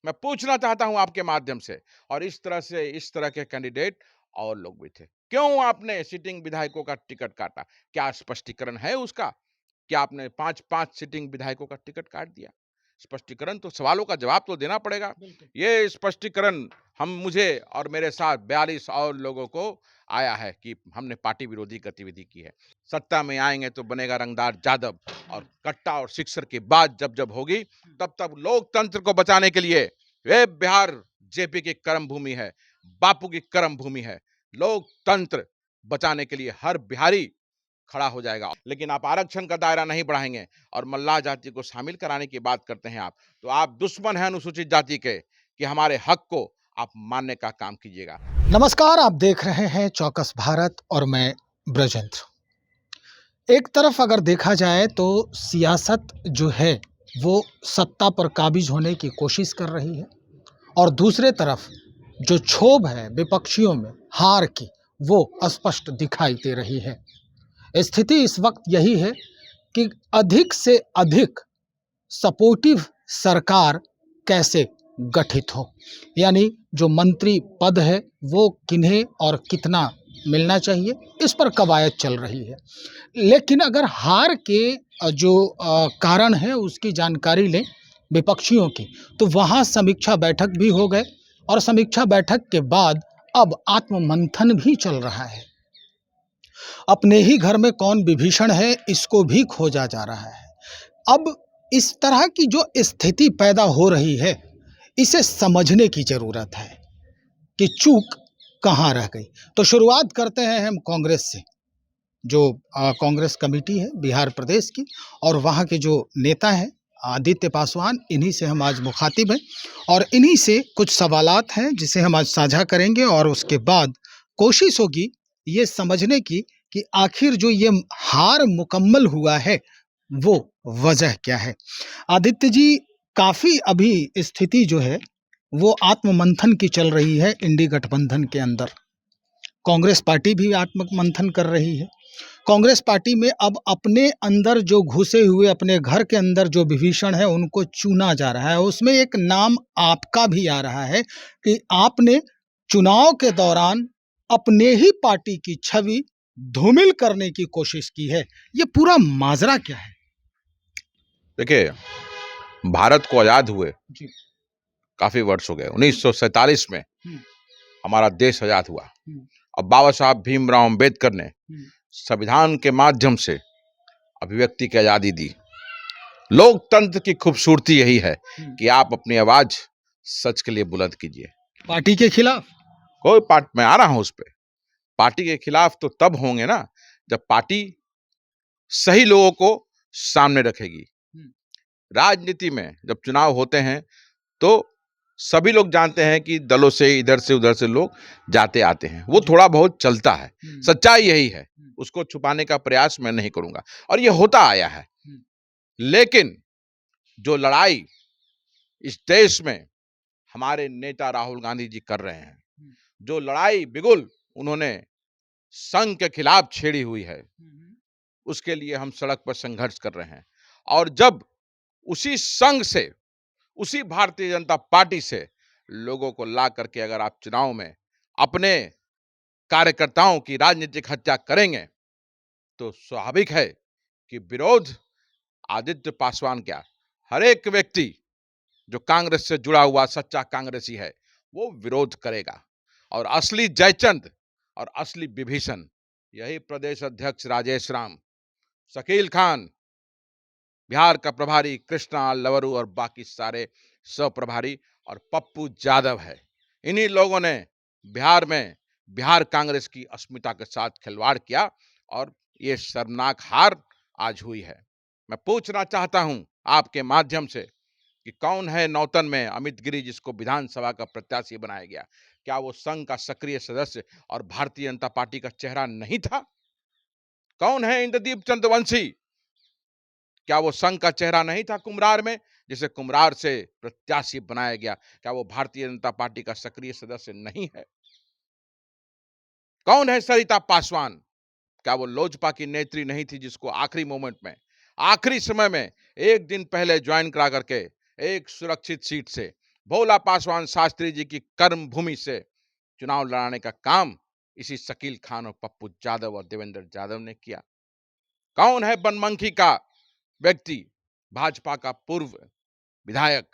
मैं पूछना चाहता हूं आपके माध्यम से, और इस तरह के कैंडिडेट और लोग भी थे। क्यों आपने सिटिंग विधायकों का टिकट काटा? क्या स्पष्टीकरण है उसका? क्या आपने 5-5 सिटिंग विधायकों का टिकट काट दिया? स्पष्टीकरण तो, सवालों का जवाब तो देना पड़ेगा। बिल्कुल। ये स्पष्टीकरण हम मुझे और मेरे साथ 42 और लोगों को आया है कि हमने पार्टी विरोधी गतिविधि की है। सत्ता में आएँगे तो बनेगा रंगदार जादव, और कट्टा और सिक्सर की बात जब होगी, तब लोकतंत्र को बचाने के लिए ये बिहार जेपी की कर्म भूमि है, बापू की कर्म भूमि है। लोकतंत्र बचाने के लिए हर बिहारी खड़ा हो जाएगा। लेकिन आप आरक्षण का दायरा नहीं बढ़ाएंगे और मल्लाह जाति को शामिल कराने की बात करते हैं आप, तो आप दुश्मन हैं अनुसूचित जाति के, कि हमारे हक को आप मानने का काम कीजिएगा। नमस्कार, आप देख रहे हैं चौकस भारत और मैं ब्रजेंद्र। एक तरफ अगर देखा जाए तो सियासत जो है वो सत्ता पर काबिज होने की कोशिश कर रही है, और दूसरे तरफ जो क्षोभ है विपक्षियों में हार की, वो स्पष्ट दिखाई दे रही है। स्थिति इस वक्त यही है कि अधिक से अधिक सपोर्टिव सरकार कैसे गठित हो, यानी जो मंत्री पद है वो किन्हें और कितना मिलना चाहिए, इस पर कवायद चल रही है। लेकिन अगर हार के जो कारण है उसकी जानकारी लें विपक्षियों की, तो वहाँ समीक्षा बैठक भी हो गए, और समीक्षा बैठक के बाद अब आत्ममंथन भी चल रहा है। अपने ही घर में कौन विभीषण है, इसको भी खोजा जा रहा है। अब इस तरह की जो स्थिति पैदा हो रही है, इसे समझने की ज़रूरत है कि चूक कहाँ रह गई। तो शुरुआत करते हैं हम कांग्रेस से, जो कांग्रेस कमेटी है बिहार प्रदेश की, और वहाँ के जो नेता हैं आदित्य पासवान, इन्हीं से हम आज मुखातिब हैं, और इन्हीं से कुछ सवालात हैं जिसे हम आज साझा करेंगे, और उसके बाद कोशिश होगी ये समझने की कि आखिर जो ये हार मुकम्मल हुआ है वो वजह क्या है। आदित्य जी, काफ़ी अभी स्थिति जो है वो आत्ममंथन की चल रही है इंडी गठबंधन के अंदर। कांग्रेस पार्टी भी आत्ममंथन कर रही है। कांग्रेस पार्टी में अब अपने अंदर जो घुसे हुए, अपने घर के अंदर जो विभीषण है उनको चुना जा रहा है। उसमें एक नाम आपका भी आ रहा है कि आपने चुनाव के दौरान अपने ही पार्टी की छवि धूमिल करने की कोशिश की है। ये पूरा माजरा क्या है? देखिए, भारत को आजाद हुए जी। काफी वर्ष हो गए। 1947 में हमारा देश आजाद हुआ। हम्म। अब बाबा साहब भीमराव अंबेडकर ने हम्म। संविधान के माध्यम से अभिव्यक्ति की आजादी दी। लोकतंत्र की खूबसूरती यही है कि आप अपनी आवाज सच के लिए बुलंद कीजिए। पार्टी के खिलाफ कोई पार्ट मैं आ रहा हूं उस पे। पार्टी के खिलाफ तो तब होंगे ना जब पार्टी सही लोगों को सामने रखेगी। राजनीति में जब चुनाव होते हैं तो सभी लोग जानते हैं कि दलों से इधर से उधर से लोग जाते आते हैं, वो थोड़ा बहुत चलता है। सच्चाई यही है, उसको छुपाने का प्रयास मैं नहीं करूंगा, और ये होता आया है। लेकिन जो लड़ाई इस देश में हमारे नेता राहुल गांधी जी कर रहे हैं, जो लड़ाई बिगुल उन्होंने संघ के खिलाफ छेड़ी हुई है, उसके लिए हम सड़क पर संघर्ष कर रहे हैं। और जब उसी संघ से, उसी भारतीय जनता पार्टी से लोगों को ला करके अगर आप चुनाव में अपने कार्यकर्ताओं की राजनीतिक हत्या करेंगे, तो स्वाभाविक है कि विरोध आदित्य पासवान क्या, हर एक व्यक्ति जो कांग्रेस से जुड़ा हुआ सच्चा कांग्रेसी है वो विरोध करेगा। और असली जयचंद और असली विभीषण यही प्रदेश अध्यक्ष राजेश राम, शकील खान, बिहार का प्रभारी कृष्णा लवरू और बाकी सारे सह प्रभारी, और पप्पू यादव है। इन्हीं लोगों ने बिहार में बिहार कांग्रेस की अस्मिता के साथ खिलवाड़ किया, और ये शर्मनाक हार आज हुई है। मैं पूछना चाहता हूं आपके माध्यम से कि कौन है नौतन में अमित गिरी, जिसको विधानसभा का प्रत्याशी बनाया गया? क्या वो संघ का सक्रिय सदस्य और भारतीय जनता पार्टी का चेहरा नहीं था? कौन है इंद्रदीप चंद्रवंशी? क्या वो संघ का चेहरा नहीं था कुम्हरार में, जिसे कुम्हरार से प्रत्याशी बनाया गया? क्या वो भारतीय जनता पार्टी का सक्रिय सदस्य नहीं है? कौन है सरिता पासवान? क्या वो लोजपा की नेत्री नहीं थी, जिसको आखिरी मोमेंट में, आखिरी समय में एक दिन पहले ज्वाइन करा करके एक सुरक्षित सीट से भोला पासवान शास्त्री जी की कर्म भूमि से चुनाव लड़ाने का काम इसी शकील खान और पप्पू यादव और देवेंद्र यादव ने किया। कौन है बनमनखी का व्यक्ति, भाजपा का पूर्व विधायक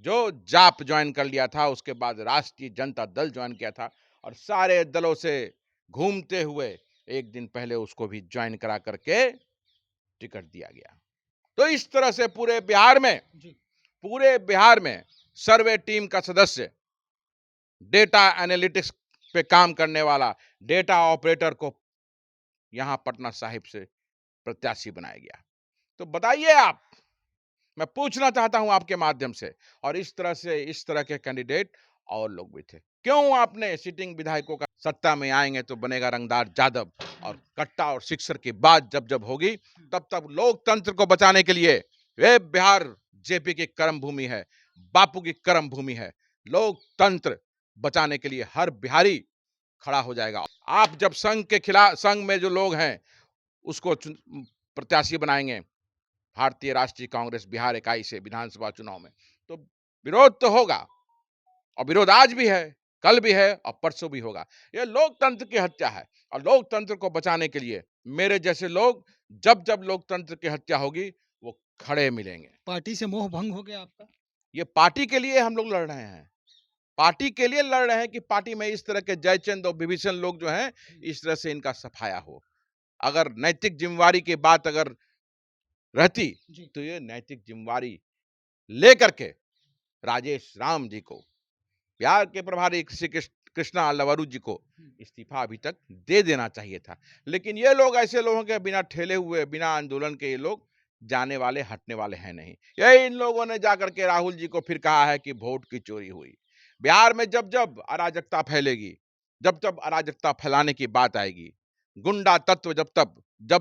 जो जाप ज्वाइन कर लिया था, उसके बाद राष्ट्रीय जनता दल ज्वाइन किया था और सारे दलों से घूमते हुए एक दिन पहले उसको भी ज्वाइन करा करके टिकट दिया गया। तो इस तरह से पूरे बिहार में सर्वे टीम का सदस्य, डेटा एनालिटिक्स पे काम करने वाला डेटा ऑपरेटर को यहां पटना साहिब से प्रत्याशी बनाया गया। तो बताइए आप, मैं पूछना चाहता हूं आपके माध्यम से, और इस तरह के कैंडिडेट और लोग भी थे, क्यों आपने सिटिंग विधायकों का सत्ता में आएंगे तो बनेगा रंगदार यादव और कट्टा और सिक्सर की बात जब जब होगी तब तब लोकतंत्र को बचाने के लिए, वे बिहार जेपी की कर्म भूमि है, बापू की कर्म भूमि है, लोकतंत्र बचाने के लिए हर बिहारी खड़ा हो जाएगा। आप जब संघ में जो लोग हैं उसको प्रत्याशी बनाएंगे भारतीय राष्ट्रीय कांग्रेस बिहार इकाई से विधानसभा चुनाव में, तो विरोध तो होगा, और विरोध आज भी है, कल भी है और परसों भी होगा। यह लोकतंत्र की हत्या है और लोकतंत्र को बचाने के लिए मेरे जैसे लोग जब जब लोकतंत्र की हत्या होगी वो खड़े मिलेंगे। पार्टी से मोह भंग हो गया आपका? ये पार्टी के लिए हम लोग लड़ रहे हैं, पार्टी के लिए लड़ रहे हैं कि पार्टी में इस तरह के जयचंद और विभीषण लोग जो हैं इस तरह से इनका सफाया हो। अगर नैतिक जिम्मेवारी की बात अगर रहती तो ये नैतिक जिम्मेवारी लेकर के राजेश राम जी को, बिहार के प्रभारी श्री कृष्णा लवरू जी को इस्तीफा अभी तक दे देना चाहिए था। लेकिन ये लोग ऐसे लोगों के बिना ठेले हुए, बिना आंदोलन के ये लोग जाने वाले, हटने वाले हैं नहीं। ये इन लोगों ने जाकर के राहुल जी को फिर कहा है कि वोट की चोरी हुई। बिहार में जब जब अराजकता फैलेगी, जब जब अराजकता फैलाने की बात आएगी, गुंडा तत्व जब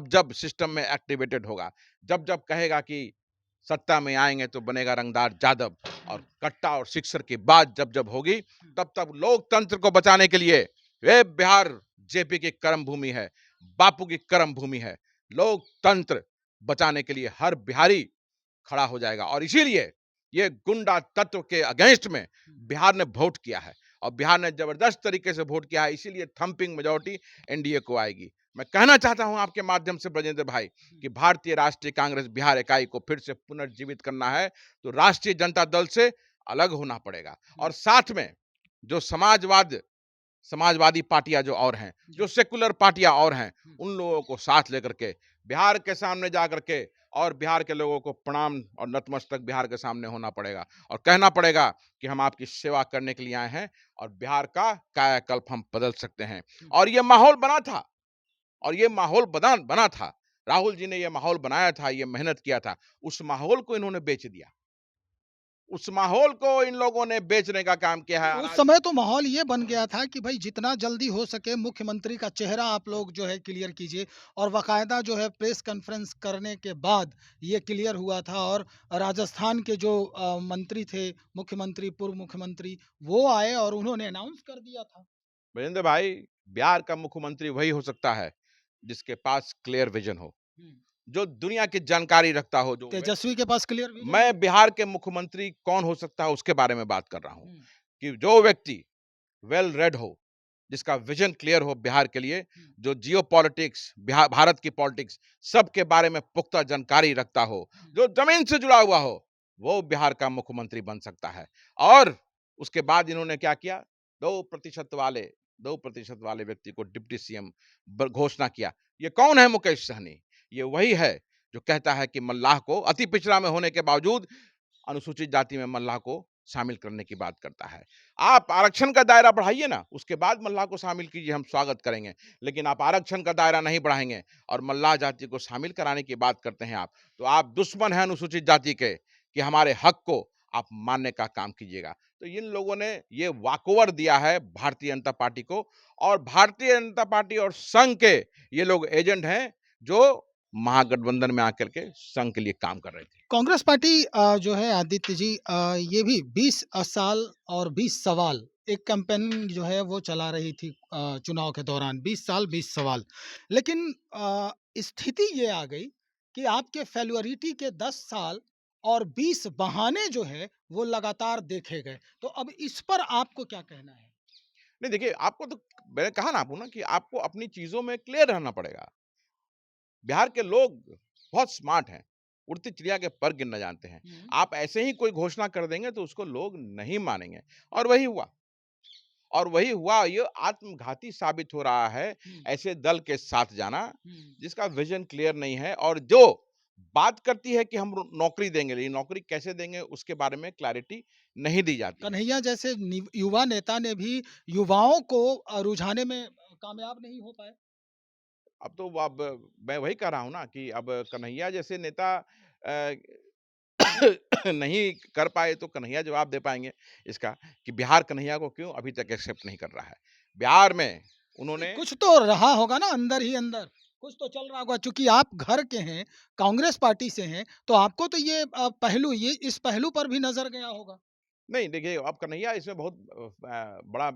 जब सिस्टम में एक्टिवेटेड होगा, जब जब कहेगा कि सत्ता में आएंगे तो बनेगा रंगदार यादव और कट्टा और सिक्सर की बात जब जब होगी तब तब लोकतंत्र को बचाने के लिए, वे बिहार जेपी की कर्म भूमि है, बापू की कर्म भूमि है, लोकतंत्र बचाने के लिए हर बिहारी खड़ा हो जाएगा। और इसीलिए ये गुंडा तत्व के अगेंस्ट में बिहार ने वोट किया है और बिहार ने जबरदस्त तरीके से वोट किया है, इसीलिए थंपिंग मेजॉरिटी एनडीए को आएगी। मैं कहना चाहता हूं आपके माध्यम से ब्रजेंद्र भाई कि भारतीय राष्ट्रीय कांग्रेस बिहार इकाई को फिर से पुनर्जीवित करना है तो राष्ट्रीय जनता दल से अलग होना पड़ेगा, और साथ में जो समाजवादी पार्टियां जो और हैं, जो सेकुलर पार्टियां और हैं, उन लोगों को साथ लेकर के बिहार के सामने जाकर के और बिहार के लोगों को प्रणाम और नतमस्तक बिहार के सामने होना पड़ेगा और कहना पड़ेगा कि हम आपकी सेवा करने के लिए आए हैं और बिहार का कायाकल्प हम बदल सकते हैं। और ये माहौल बना था, और ये माहौल बना था, राहुल जी ने ये माहौल बनाया था, ये मेहनत किया था, उस माहौल को इन्होंने बेच दिया, उस माहौल को इन लोगों ने बेचने का काम किया है। उस समय तो माहौल ये बन गया था कि भाई जितना जल्दी हो सके मुख्यमंत्री का चेहरा आप लोग जो है क्लियर कीजिए, और बाकायदा जो है प्रेस कॉन्फ्रेंस करने के बाद ये क्लियर हुआ था। और राजस्थान के जो मंत्री थे, मुख्यमंत्री, पूर्व मुख्यमंत्री, वो आए और उन्होंने अनाउंस कर दिया था। वीरेंद्र भाई, बिहार का मुख्यमंत्री वही हो सकता है जिसके पास क्लियर विजन हो, जो दुनिया की जानकारी रखता हो। जो तेजस्वी के पास क्लियर विजन है। मैं बिहार के मुख्यमंत्री कौन हो सकता है उसके बारे में बात कर रहा हूं कि जो व्यक्ति वेल रेड हो, जिसका विजन क्लियर हो बिहार के लिए, जो जियो पॉलिटिक्स, भारत की पॉलिटिक्स सबके बारे में पुख्ता जानकारी रखता हो, जो जमीन से जुड़ा हुआ हो, वो बिहार का मुख्यमंत्री बन सकता है। और उसके बाद इन्होंने क्या किया, 2% वाले व्यक्ति को डिप्टी सीएम घोषणा किया। ये कौन है? मुकेश सहनी। ये वही है जो कहता है कि मल्लाह को अति पिछड़ा में होने के बावजूद अनुसूचित जाति में मल्लाह को शामिल करने की बात करता है। आप आरक्षण का दायरा बढ़ाइए ना, उसके बाद मल्लाह को शामिल कीजिए, हम स्वागत करेंगे। लेकिन आप आरक्षण का दायरा नहीं बढ़ाएंगे और मल्लाह जाति को शामिल कराने की बात करते हैं आप, तो आप दुश्मन हैं अनुसूचित जाति के, कि हमारे हक को आप मानने का काम कीजिएगा। तो इन लोगों ने ये वॉकओवर दिया है भारतीय जनता पार्टी को, और भारतीय जनता पार्टी और संघ के ये लोग एजेंट हैं जो महागठबंधन में आकर के संघ के लिए काम कर रहे थे। कांग्रेस पार्टी जो है आदित्य जी, ये भी 20 साल और 20 सवाल एक कैंपेन जो है वो चला रही थी चुनाव के दौरान, 20 साल 20 सवाल। लेकिन स्थिति ये आ गई कि आपके फेल्योरिटी के 10 साल और 20 बहाने जो है वो लगातार देखे गए। तो अब इस पर आपको क्या कहना है? नहीं देखिए, आपको तो मैंने कहा ना आपको ना कि आपको अपनी चीज़ों में क्लियर रहना पड़ेगा। बिहार के लोग बहुत स्मार्ट हैं, उड़ती चिड़िया के पर गिनना जानते हैं। हुँ, आप ऐसे ही कोई घोषणा कर देंगे तो उसको लोग नहीं मानेंगे और वही हुआ। और वही हुआ, ये आत्मघाती साबित हो रहा है हुँ, ऐसे दल के साथ जाना हुँ। जिसका विजन क्लियर नहीं है और जो बात करती है कि हम नौकरी देंगे, लेकिन नौकरी कैसे देंगे उसके बारे में क्लैरिटी नहीं दी जाती है। कन्हैया जैसे युवा नेता ने भी युवाओं को रुझाने में कामयाब नहीं हो पाए। अब तो अब मैं वही कह रहा हूँ ना कि अब कन्हैया जैसे नेता अ, नहीं कर पाए तो कन्हैया जवाब दे पाएंगे इसका कि बिहार कन्हैया को क्यों अभी तक एक्सेप्ट नहीं कर रहा है। बिहार में नहीं, उन्होंने कुछ तो रहा होगा ना अंदर ही अंदर, कुछ तो चल रहा होगा चूँकि आप घर के हैं, कांग्रेस पार्टी से हैं, तो आपको तो ये पहलू ये इस पहलू पर भी नज़र गया होगा। नहीं देखिए, अब कन्हैया इसमें बहुत बड़ा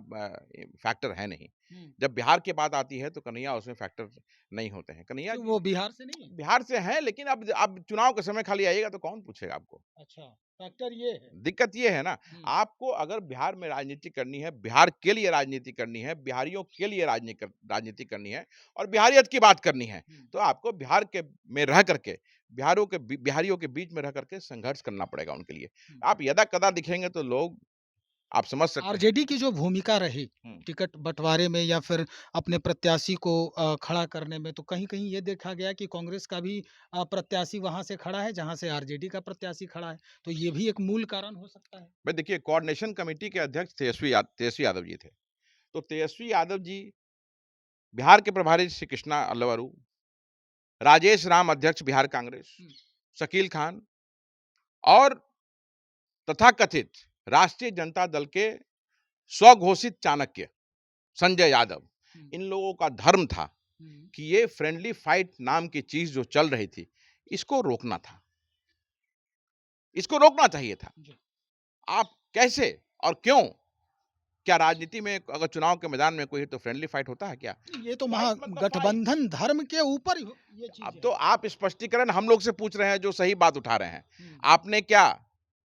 फैक्टर है नहीं। हुँ, जब बिहार की बात आती है तो कन्हैया उसमें फैक्टर नहीं होते हैं। कन्हैया क्यों जी वो बिहार से नहीं है? बिहार से हैं, लेकिन अब चुनाव के समय खाली आइएगा तो कौन पूछेगा आपको? अच्छा, फैक्टर ये है। दिक्कत ये है ना, हुँ, आपको अगर बिहार में राजनीति करनी है, बिहार के लिए राजनीति करनी है, बिहारियों के लिए राजनीति करनी है और बिहारियत की बात करनी है, हुँ, तो आपको बिहार के में रह करके बिहारियों के बीच में रह करके संघर्ष करना पड़ेगा उनके लिए। हुँ। आप यदा-कदा दिखेंगे तो लोग आप समझ सकते हैं। आरजेडी की जो भूमिका रही, हुँ। टिकट बँटवारे में या फिर अपने प्रत्याशी को खड़ा करने में, तो कहीं-कहीं ये देखा गया कि कांग्रेस का भी प्रत्याशी वहाँ से खड़ा है, जहाँ से आरजेडी का प्रत्याशी खड़ा है। तो ये भी एक मूल कारण हो सकता है। भाई देखिए, कोऑर्डिनेशन कमेटी के अध्यक्ष तेजस्वी यादव जी थे। तो तेजस्वी यादव जी बिहार के प्रभारी श्री कृष्णा अल्लवारू, राजेश राम अध्यक्ष बिहार कांग्रेस, हुँ, शकील खान और तथाकथित राष्ट्रीय जनता दल के स्वघोषित चाणक्य संजय यादव, हुँ, इन लोगों का धर्म था हुँ, कि ये फ्रेंडली फाइट नाम की चीज़ जो चल रही थी, इसको रोकना था। इसको रोकना चाहिए था। जी। आप कैसे और क्यों? क्या राजनीति में अगर चुनाव के मैदान में कोई है तो फ्रेंडली फाइट होता है क्या? ये तो फाइट मतलब फाइट। महागठबंधन धर्म के ऊपर ये अब चीज़ें तो हैं। आप स्पष्टीकरण हम लोग से पूछ रहे हैं जो सही बात उठा रहे हैं। हुँ, आपने क्या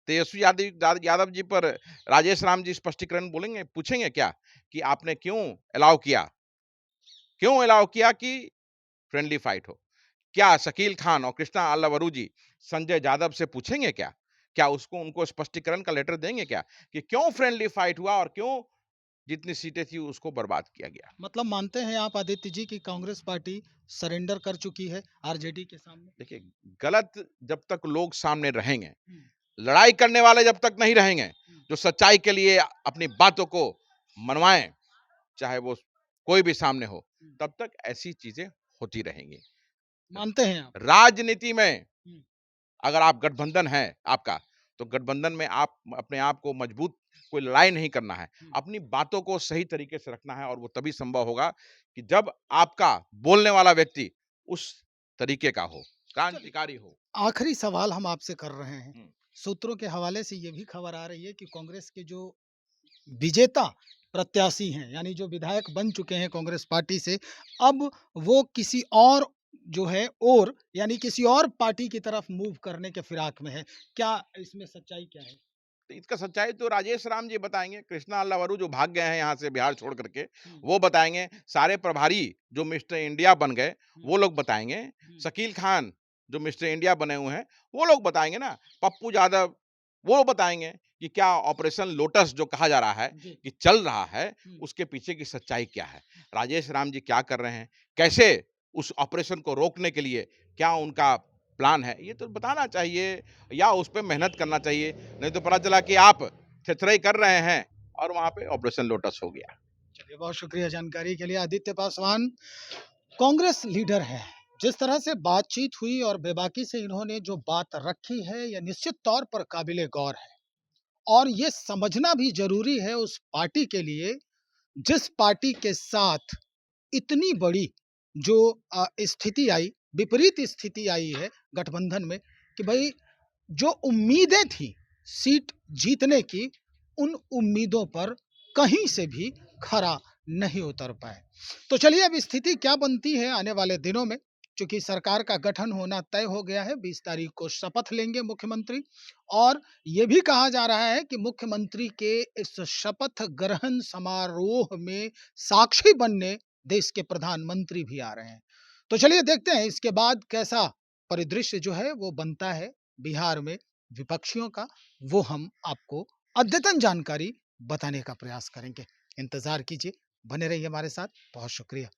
तेजस्वी यादव जी पर राजेश राम जी स्पष्टीकरण बोलेंगे पूछेंगे क्या कि आपने क्यों अलाउ किया? क्यों अलाउ किया कि फ्रेंडली फाइट हो? क्या शकील खान और कृष्णा अल्लावरू जी संजय यादव से पूछेंगे क्या? क्या उसको उनको स्पष्टीकरण का लेटर देंगे क्या कि क्यों फ्रेंडली फाइट हुआ और क्यों जितनी सीटें थी उसको बर्बाद किया गया? मतलब मानते हैं आप आदित्य जी कि कांग्रेस पार्टी सरेंडर कर चुकी है आरजेडी के सामने? देखिए, गलत जब तक लोग सामने रहेंगे, हुँ, लड़ाई करने वाले जब तक नहीं रहेंगे, हुँ, जो सच्चाई के लिए अपनी बातों को मनवाएँ, चाहे वो कोई भी सामने हो, हुँ। तब तक ऐसी चीज़ें होती रहेंगी। मानते हैं आप? राजनीति में हुँ, अगर आप गठबंधन है आपका, तो गठबंधन में आप अपने आप को मजबूत कोई लड़ाई नहीं करना है। हुँ। अपनी बातों को सही तरीके से रखना है और वो तभी संभव होगा कि जब आपका बोलने वाला व्यक्ति उस तरीके का हो, चलिए, क्रांतिकारी हो। आखिरी सवाल हम आपसे कर रहे हैं। हुँ। सूत्रों के हवाले से ये भी खबर आ रही है कि कांग्रेस के जो विजेता प्रत्याशी हैं, यानी जो विधायक बन चुके हैं कांग्रेस पार्टी से, अब वो किसी और जो है और यानी किसी और पार्टी की तरफ मूव करने के फिराक में है। क्या इसमें सच्चाई क्या है? तो इसका सच्चाई तो राजेश राम जी बताएँगे, कृष्णा अल्लावरू जो भाग गए हैं यहाँ से बिहार छोड़ करके, हुँ, वो बताएँगे, सारे प्रभारी जो मिस्टर इंडिया बन गए, हुँ, वो लोग बताएँगे, हुँ, शकील खान जो मिस्टर इंडिया बने हुए हैं, वो लोग बताएँगे ना, पप्पू यादव, वो बताएँगे कि क्या ऑपरेशन लोटस जो कहा जा रहा है जी, कि चल रहा है, हुँ। उसके पीछे की सच्चाई क्या है? राजेश राम जी क्या कर रहे हैं? कैसे उस ऑपरेशन को रोकने के लिए क्या उनका प्लान है? ये तो बताना चाहिए या उस पे मेहनत करना चाहिए। नहीं तो पता चला कि आप थेथराई कर रहे हैं और वहाँ पे ऑपरेशन लोटस हो गया। चलिए, बहुत शुक्रिया जानकारी के लिए। आदित्य पासवान कांग्रेस लीडर हैं। जिस तरह से बातचीत हुई और बेबाकी से इन्होंने जो बात रखी है, यह निश्चित तौर पर काबिले गौर है और ये समझना भी ज़रूरी है उस पार्टी के लिए, जिस पार्टी के साथ इतनी बड़ी जो स्थिति आई, विपरीत स्थिति आई है गठबंधन में कि भई जो उम्मीदें थी सीट जीतने की, उन उम्मीदों पर कहीं से भी खरा नहीं उतर पाए। तो चलिए अब स्थिति क्या बनती है आने वाले दिनों में, चूंकि सरकार का गठन होना तय हो गया है, 20 तारीख को शपथ लेंगे मुख्यमंत्री और ये भी कहा जा रहा है कि मुख्यमंत्री के इस शपथ ग्रहण समारोह में साक्षी बनने देश के प्रधानमंत्री भी आ रहे हैं। तो चलिए देखते हैं इसके बाद कैसा परिदृश्य जो है वो बनता है बिहार में विपक्षियों का, वो हम आपको अद्यतन जानकारी बताने का प्रयास करेंगे। इंतजार कीजिए, बने रहिए हमारे साथ। बहुत शुक्रिया।